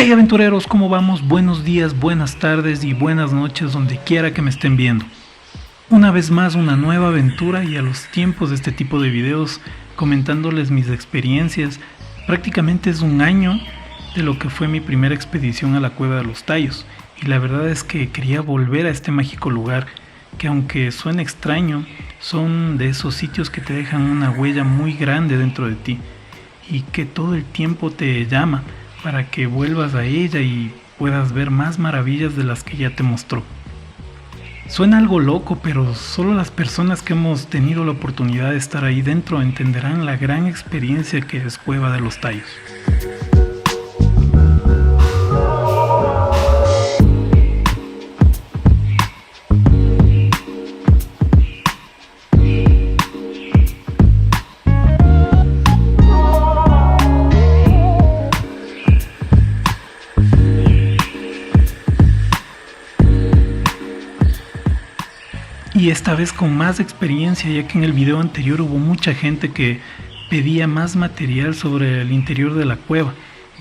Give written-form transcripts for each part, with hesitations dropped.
Hey aventureros, ¿cómo vamos? Buenos días, buenas tardes y buenas noches donde quiera que me estén viendo. Una vez más una nueva aventura y a los tiempos de este tipo de videos comentándoles mis experiencias. Prácticamente es un año de lo que fue mi primera expedición a la Cueva de los Tallos y la verdad es que quería volver a este mágico lugar que, aunque suene extraño, son de esos sitios que te dejan una huella muy grande dentro de ti y que todo el tiempo te llama para que vuelvas a ella y puedas ver más maravillas de las que ya te mostró. Suena algo loco, pero solo las personas que hemos tenido la oportunidad de estar ahí dentro entenderán la gran experiencia que es Cueva de los Tallos. Y esta vez con más experiencia, ya que en el video anterior hubo mucha gente que pedía más material sobre el interior de la cueva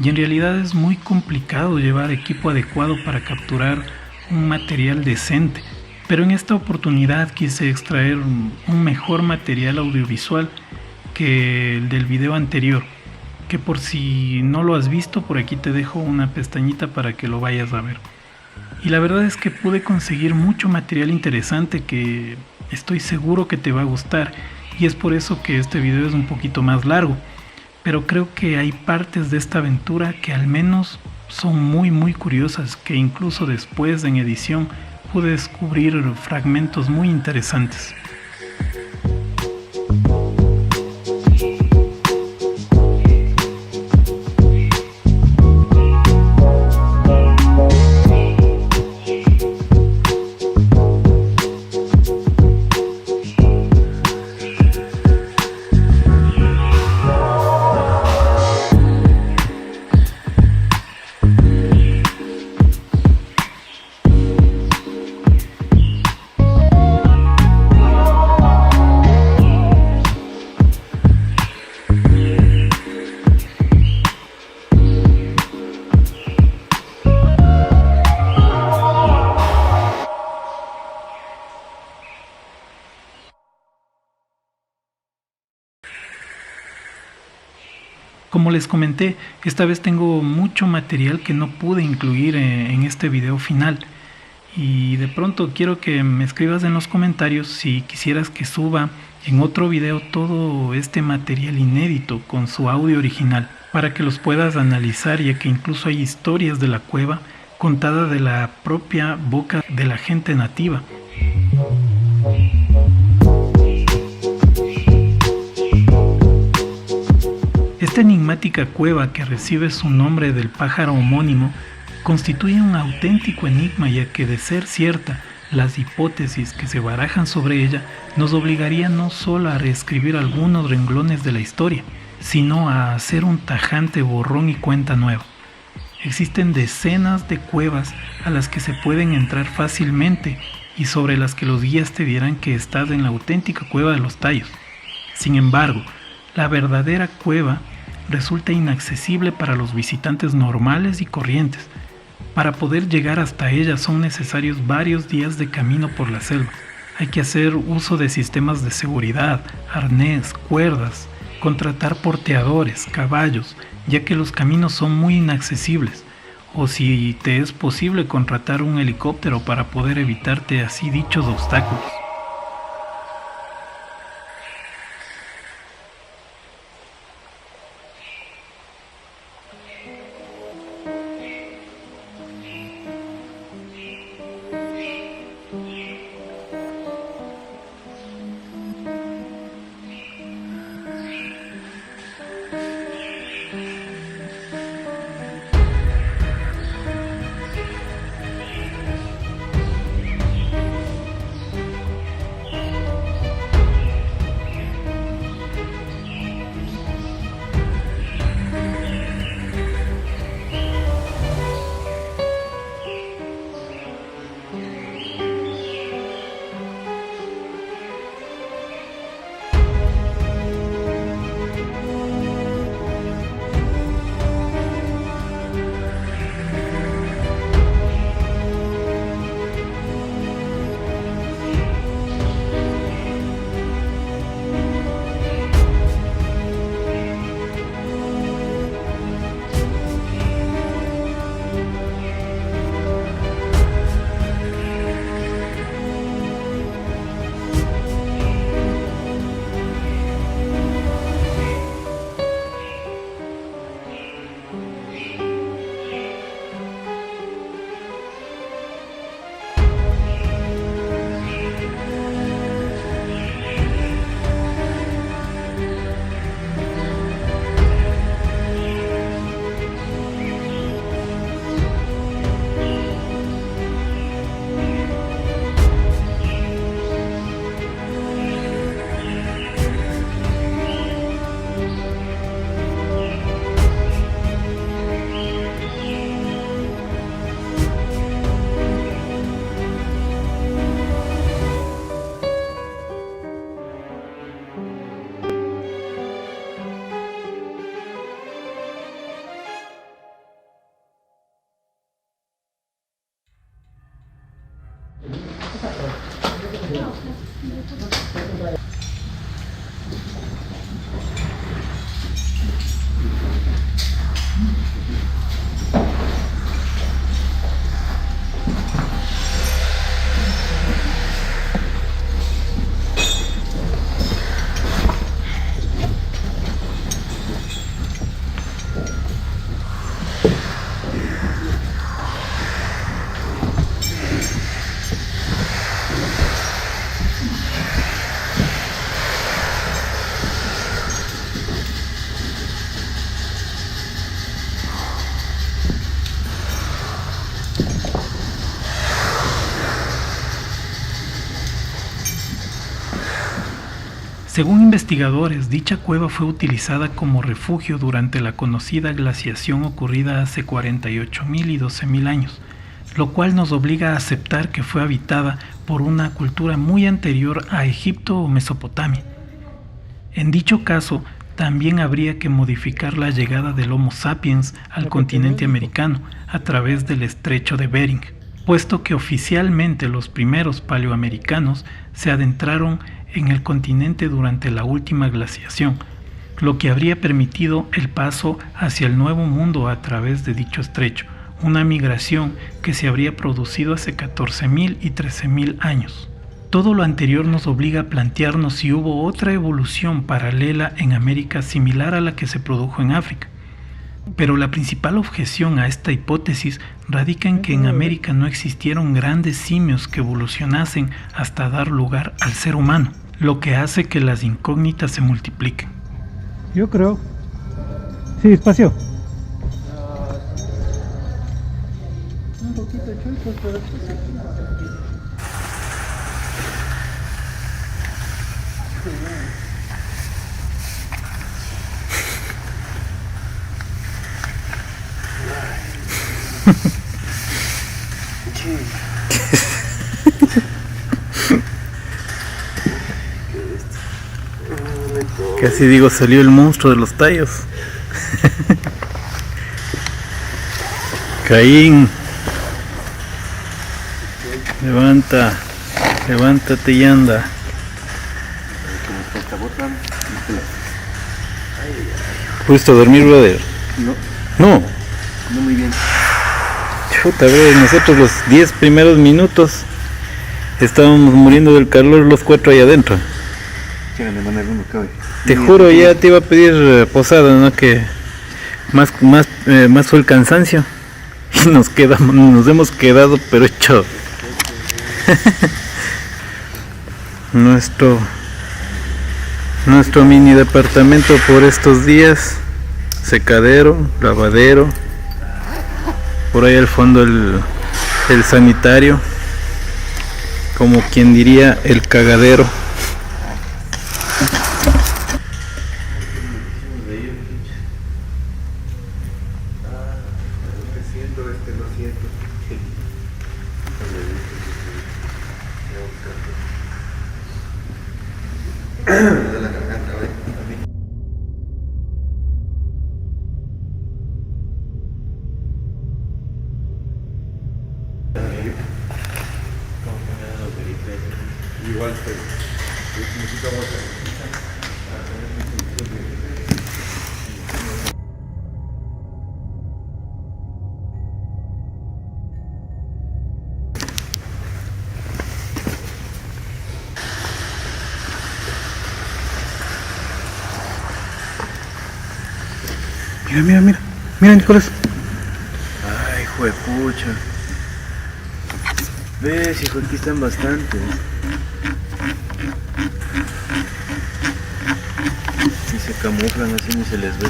y en realidad es muy complicado llevar equipo adecuado para capturar un material decente, pero en esta oportunidad quise extraer un mejor material audiovisual que el del video anterior, que por si no lo has visto, por aquí te dejo una pestañita para que lo vayas a ver. Y la verdad es que pude conseguir mucho material interesante que estoy seguro que te va a gustar, y es por eso que este video es un poquito más largo, pero creo que hay partes de esta aventura que al menos son muy curiosas, que incluso después en edición pude descubrir fragmentos muy interesantes. Como les comenté, esta vez tengo mucho material que no pude incluir en este video final. Y de pronto quiero que me escribas en los comentarios si quisieras que suba en otro video todo este material inédito con su audio original, para que los puedas analizar, ya que incluso hay historias de la cueva contadas de la propia boca de la gente nativa. Esta enigmática cueva, que recibe su nombre del pájaro homónimo, constituye un auténtico enigma, ya que de ser cierta las hipótesis que se barajan sobre ella nos obligaría no solo a reescribir algunos renglones de la historia, sino a hacer un tajante borrón y cuenta nueva. Existen decenas de cuevas a las que se pueden entrar fácilmente y sobre las que los guías te dirán que estás en la auténtica Cueva de los Tallos. Sin embargo, la verdadera cueva resulta inaccesible para los visitantes normales y corrientes. Para poder llegar hasta ella son necesarios varios días de camino por la selva. Hay que hacer uso de sistemas de seguridad, arnés, cuerdas, contratar porteadores, caballos, ya que los caminos son muy inaccesibles, o si te es posible contratar un helicóptero para poder evitarte así dichos obstáculos. Según investigadores, dicha cueva fue utilizada como refugio durante la conocida glaciación ocurrida hace 48.000 y 12.000 años, lo cual nos obliga a aceptar que fue habitada por una cultura muy anterior a Egipto o Mesopotamia. En dicho caso, también habría que modificar la llegada del Homo sapiens al continente americano a través del estrecho de Bering, puesto que oficialmente los primeros paleoamericanos se adentraron en el continente durante la última glaciación, lo que habría permitido el paso hacia el Nuevo Mundo a través de dicho estrecho, una migración que se habría producido hace 14.000 y 13.000 años. Todo lo anterior nos obliga a plantearnos si hubo otra evolución paralela en América similar a la que se produjo en África. Pero la principal objeción a esta hipótesis radica en que en América no existieron grandes simios que evolucionasen hasta dar lugar al ser humano, lo que hace que las incógnitas se multipliquen. Yo creo. Sí, despacio. Un poquito chueco, pero Casi digo, salió el monstruo de los tallos. Caín, levántate y anda. ¿Pudiste dormir, brother? No muy bien. Chuta, brother, nosotros los 10 primeros minutos estábamos muriendo del calor los 4 ahí adentro. Te juro, ya te iba a pedir posada, ¿no? Que más fue el cansancio y nos hemos quedado pero hecho nuestro mini departamento por estos días, secadero, lavadero, por ahí al fondo el sanitario, como quien diría el cagadero. Igual Mira, Nicolás. Ay, juepucha. ¿Ves, hijo? Aquí están bastantes. Y se camuflan así, ni se les ve.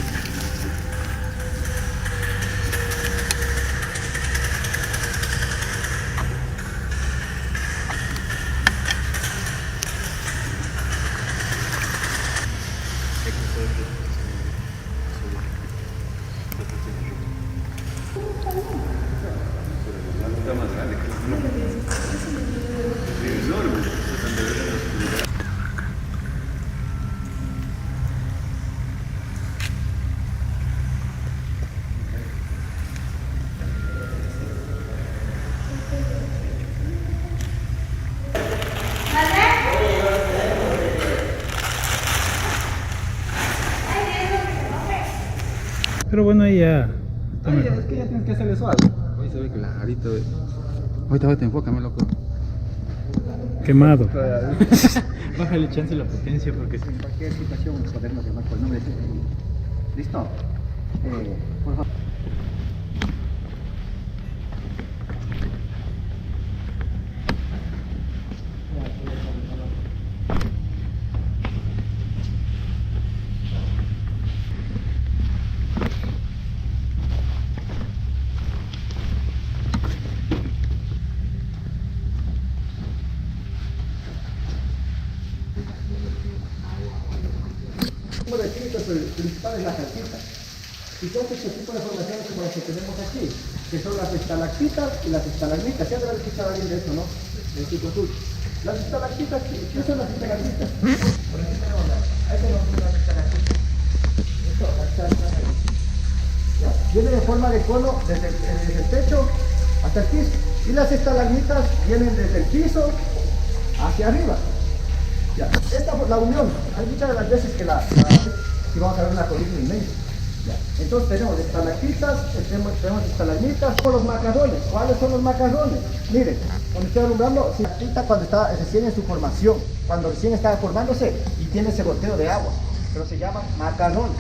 Pero bueno, ahí ya. Oye, es que ya tienes que hacerle suave. Oye, se ve clarito. Ahorita enfócame, loco. Quemado. Bájale chance la potencia porque En cualquier situación podemos llamar por el nombre. ¿Listo? Por favor. Uno de químicos principal es la calcita. Y todo este tipo de formaciones como las que tenemos aquí, que son las estalactitas y las estalagmitas. Ya deben escuchar bien de eso, ¿no? De tipo azul. Las estalactitas, ¿qué son las estalactitas? Por aquí tenemos ahí tenemos las estalactitas. Esto, ya. Vienen en forma de cono desde el techo hasta el piso. Y las estalagmitas vienen desde el piso hacia arriba. Ya. Esta es la unión. Hay muchas de las veces que si vamos a ver una columna inmensa. Ya. Entonces tenemos estalactitas, tenemos estalagmitas, con los macarrones. ¿Cuáles son los macarrones? Miren, cuando estoy alumbrando, si la tinta cuando está recién en su formación, cuando recién está formándose y tiene ese goteo de agua, pero se llaman macarrones.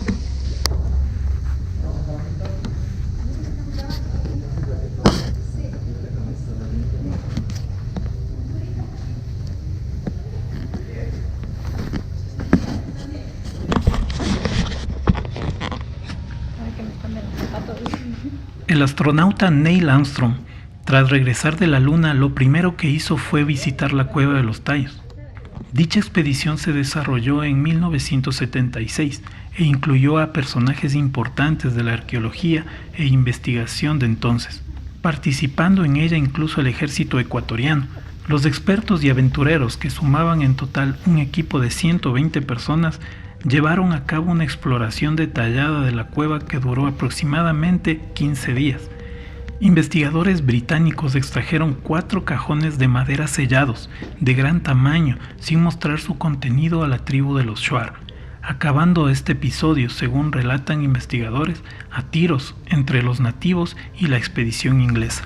El astronauta Neil Armstrong, tras regresar de la Luna, lo primero que hizo fue visitar la Cueva de los Tallos. Dicha expedición se desarrolló en 1976 e incluyó a personajes importantes de la arqueología e investigación de entonces, participando en ella incluso el ejército ecuatoriano. Los expertos y aventureros, que sumaban en total un equipo de 120 personas, llevaron a cabo una exploración detallada de la cueva que duró aproximadamente 15 días. Investigadores británicos extrajeron 4 cajones de madera sellados, de gran tamaño, sin mostrar su contenido a la tribu de los Shuar, acabando este episodio, según relatan investigadores, a tiros entre los nativos y la expedición inglesa.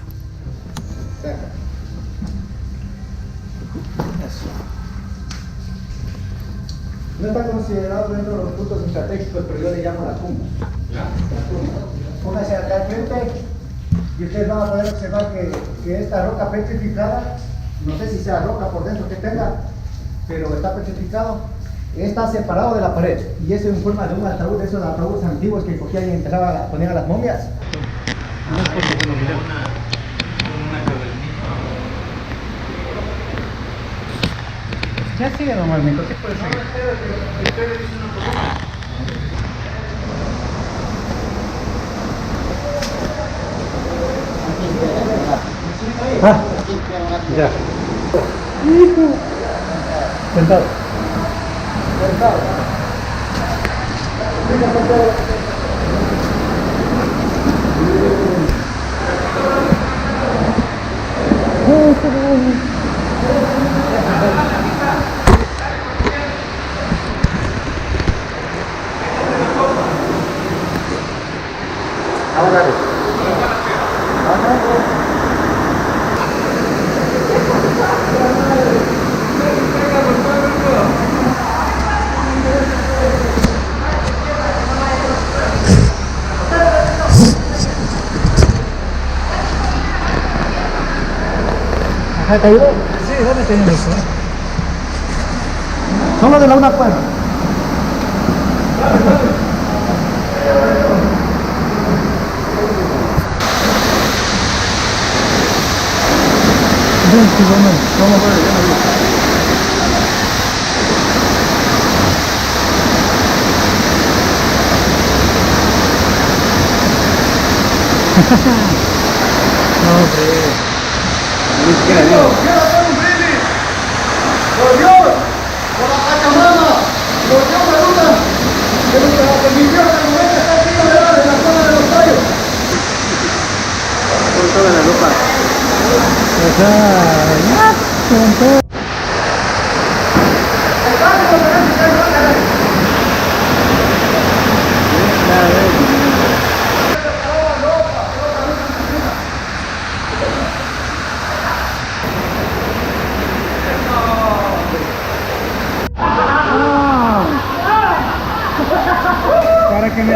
No está considerado dentro de los puntos estratégicos, pero yo le llamo la tumba. Póngase acá al frente y ustedes van a poder observar que esta roca petrificada, no sé si sea roca por dentro que tenga, pero está petrificado, está separado de la pared. Y eso en forma de un ataúd, de esos ataúdes antiguos que cogían y enterraban, ponían a las momias. Ya sigue normalmente, ¿qué puede ser? Ya. Sentado. Sentado. ¿Te ayudó? Sí, ¿dónde tienen eso? Solo de la una cuerda. Vamos a ver, no, hombre. Ni siquiera Dios. ¡Quiero hacer un brindis! ¡Por Dios! ¡Por la Pachamama! ¡Por Dios, Peruta! ¡Que nos permitió que el momento está aquí en la zona de los tallos! Por toda la lupa. O sea, ya, con todo. El barrio no parece que hay roca. Para que me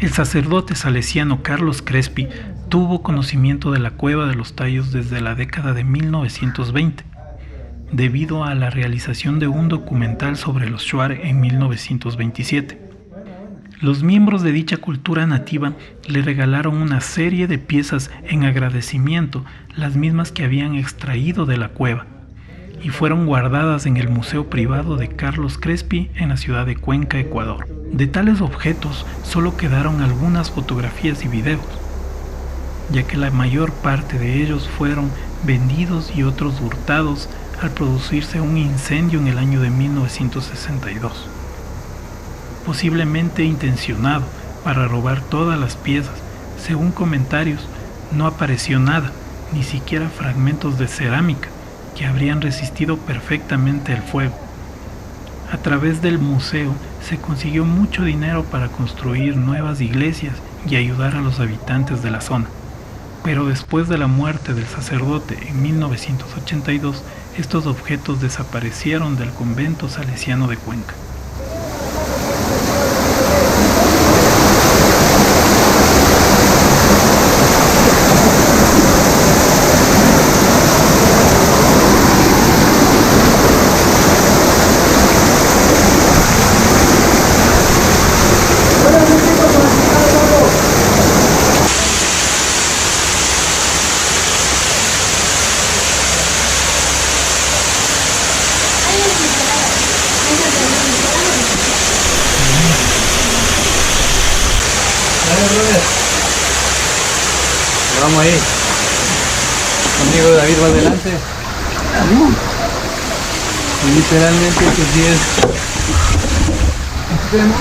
El sacerdote salesiano Carlos Crespi tuvo conocimiento de la Cueva de los Tallos desde la década de 1920, debido a la realización de un documental sobre los Shuar en 1927. Los miembros de dicha cultura nativa le regalaron una serie de piezas en agradecimiento, las mismas que habían extraído de la cueva, y fueron guardadas en el Museo Privado de Carlos Crespi en la ciudad de Cuenca, Ecuador. De tales objetos solo quedaron algunas fotografías y videos, ya que la mayor parte de ellos fueron vendidos y otros hurtados al producirse un incendio en el año de 1962. Posiblemente intencionado para robar todas las piezas, según comentarios, no apareció nada, ni siquiera fragmentos de cerámica que habrían resistido perfectamente el fuego. A través del museo se consiguió mucho dinero para construir nuevas iglesias y ayudar a los habitantes de la zona. Pero después de la muerte del sacerdote en 1982, estos objetos desaparecieron del convento salesiano de Cuenca. Vamos ahí. Conmigo David va adelante. Y literalmente esto sí es extremo.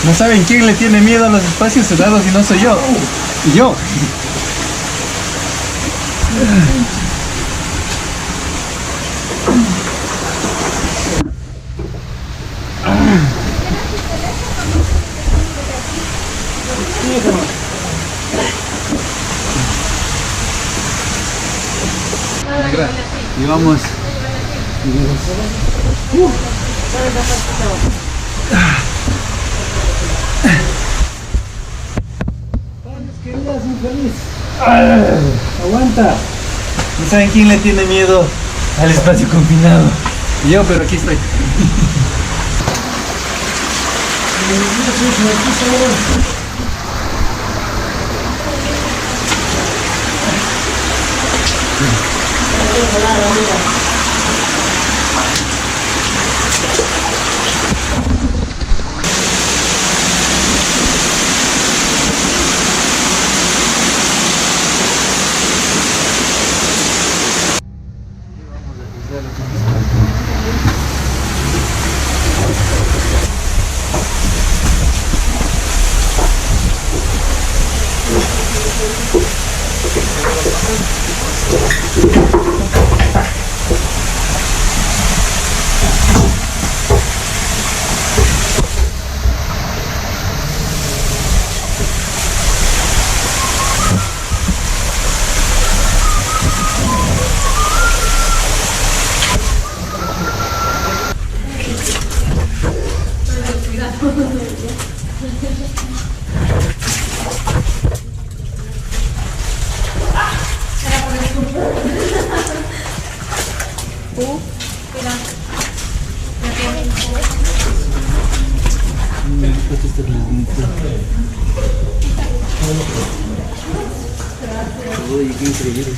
No saben quién le tiene miedo a los espacios cerrados y no soy yo. Y yo. Y vamos. Queridas, infeliz. Aguanta. No saben quién le tiene miedo al espacio confinado. Yo, pero aquí estoy. Uy, qué increíble.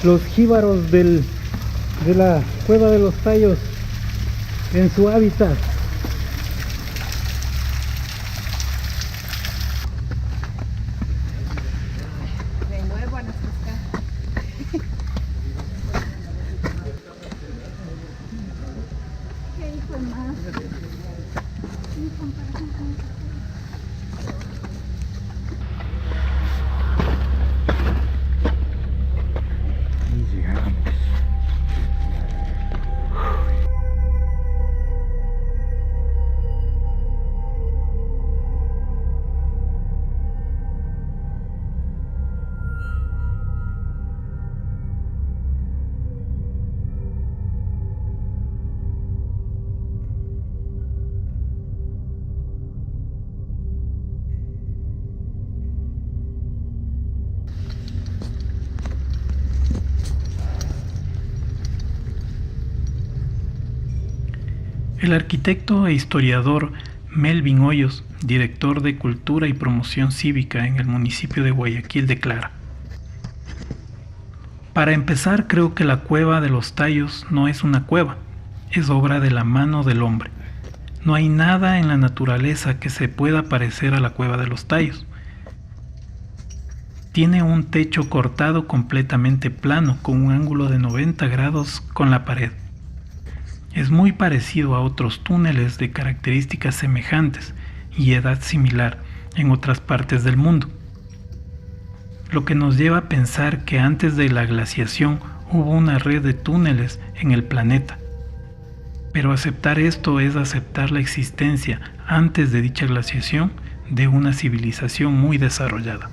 los jíbaros de la Cueva de los Tallos en su hábitat. De nuevo a nuestros casas. ¿Qué hijo más? En comparación con esta. Y llegamos. El arquitecto e historiador Melvin Hoyos, director de Cultura y Promoción Cívica en el municipio de Guayaquil, declara: para empezar, creo que la Cueva de los Tallos no es una cueva, es obra de la mano del hombre. No hay nada en la naturaleza que se pueda parecer a la Cueva de los Tallos. Tiene un techo cortado completamente plano con un ángulo de 90 grados con la pared. Es muy parecido a otros túneles de características semejantes y edad similar en otras partes del mundo, lo que nos lleva a pensar que antes de la glaciación hubo una red de túneles en el planeta. Pero aceptar esto es aceptar la existencia antes de dicha glaciación de una civilización muy desarrollada.